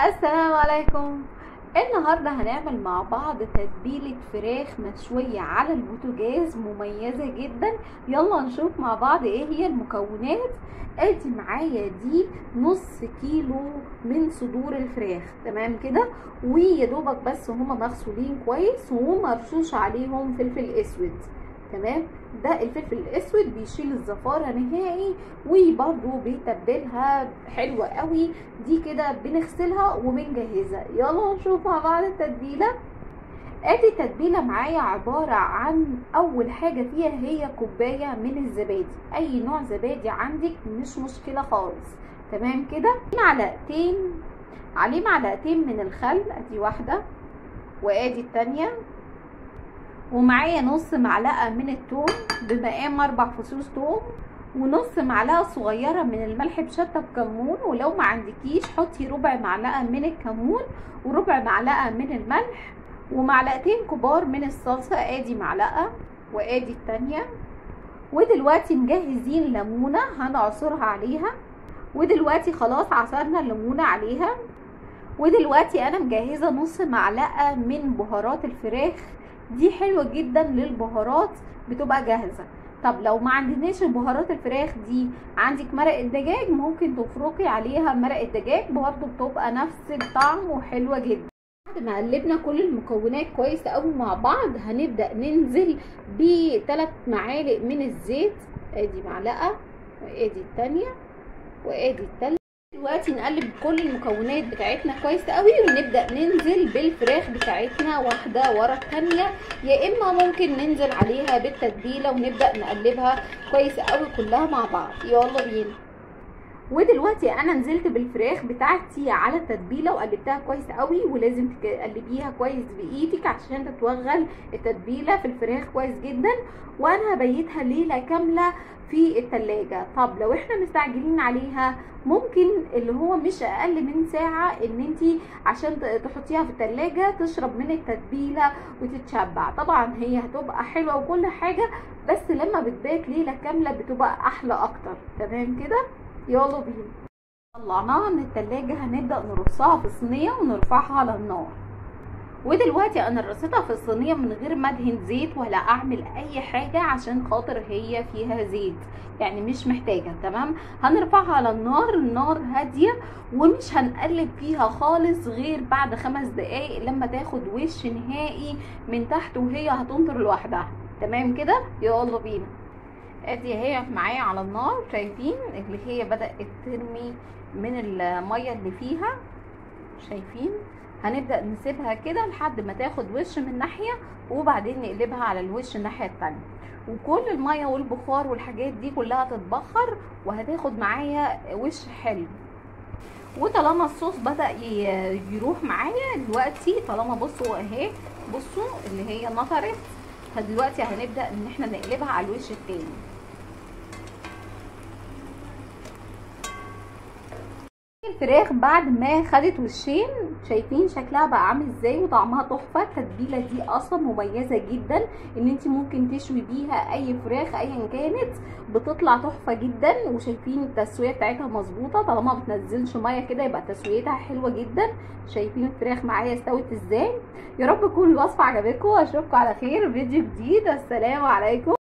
السلام عليكم. النهارده هنعمل مع بعض تتبيله فراخ مشويه على البوتاجاز مميزه جدا. يلا نشوف مع بعض ايه هي المكونات. ادي معايا دي نص كيلو من صدور الفراخ، تمام كده، ويا دوبك بس هما مغسولين كويس ومرشوش عليهم فلفل اسود. تمام، ده الفلفل الاسود بيشيل الزفاره نهائي وبرده بيتبلها حلوه قوي. دي كده بنغسلها وبنجهزها. يلا نشوف مع بعض التتبيله. ادي التتبيله معايا عباره عن اول حاجه فيها هي كوبايه من الزبادي، اي نوع زبادي عندك مش مشكله خالص. تمام كده، عليه معلقتين من الخل، ادي واحده وادي التانيه، ومعايا نص معلقه من الثوم بمقام 4 فصوص ثوم، ونص معلقه صغيره من الملح بشطه بكمون، ولو ما عندكيش حطي ربع معلقه من الكمون وربع معلقه من الملح، ومعلقتين كبار من الصلصه، ادي معلقه وادي التانيه. ودلوقتي مجهزين ليمونه هنعصرها عليها، ودلوقتي خلاص عصرنا الليمونه عليها. ودلوقتي انا مجهزه نص معلقه من بهارات الفراخ، دي حلوه جدا للبهارات بتبقى جاهزه. طب لو ما عندناش البهارات الفراخ دي، عندك مرق الدجاج ممكن تفركي عليها مرق الدجاج برضه بتبقى نفس الطعم وحلوه جدا. بعد ما قلبنا كل المكونات كويس قوي مع بعض، هنبدا ننزل ب3 معالق من الزيت، ادي معلقه وادي الثانيه وادي الثالثه. دلوقتي نقلب كل المكونات بتاعتنا كويس قوي ونبدا ننزل بالفراخ بتاعتنا واحده ورا الثانيه، يا اما ممكن ننزل عليها بالتتبيله ونبدا نقلبها كويس قوي كلها مع بعض. يلا بينا. ودلوقتي انا نزلت بالفراخ بتاعتي على التتبيله وقلبتها كويس قوي، ولازم تقلبيها كويس بايدك عشان تتوغل التتبيله في الفراخ كويس جدا. وانا هبيتها ليله كامله في التلاجة. طب لو احنا مستعجلين عليها، ممكن اللي هو مش اقل من ساعة ان انتي عشان تحطيها في التلاجة تشرب من التتبيلة وتتشبع. طبعا هي هتبقى حلوة وكل حاجة، بس لما بتبات ليلة كاملة بتبقى احلى اكتر. تمام كده، يلا بينا. طلعناها من التلاجة، هنبدأ نرصها في صينية ونرفعها على النار. ودلوقتي انا رصيتها في الصينيه من غير ما ادهن زيت ولا اعمل اي حاجه، عشان خاطر هي فيها زيت يعني مش محتاجه. تمام، هنرفعها على النار هاديه ومش هنقلب فيها خالص غير بعد 5 دقايق لما تاخد وش نهائي من تحت وهي هتنطر لوحدها. تمام كده، يلا بينا. ادي هي معايا على النار، شايفين اللي هي بدات ترمي من الميه اللي فيها، شايفين؟ هنبدأ نسيبها كده لحد ما تاخد وش من ناحية وبعدين نقلبها على الوش الناحية التانية، وكل المية والبخار والحاجات دي كلها تتبخر وهتاخد معايا وش حلو. وطالما الصوص بدأ يروح معايا دلوقتي، طالما بصوا اهي، بصوا اللي هي نطرت، فدلوقتي هنبدأ ان احنا نقلبها على الوش التاني. الفراخ بعد ما خدت وشين، شايفين شكلها بقى عامل ازاي وطعمها تحفه. التتبيله دي اصلا مميزه جدا ان انت ممكن تشوي بيها اي فراخ ايا كانت، بتطلع تحفه جدا. وشايفين التسويه بتاعتها مظبوطه، طالما ما بتنزلش ميه كده يبقى تسويتها حلوه جدا. شايفين الفراخ معايا استوت ازاي. يا رب تكون الوصفه عجبتكم، واشوفكم على خير في فيديو جديد. السلام عليكم.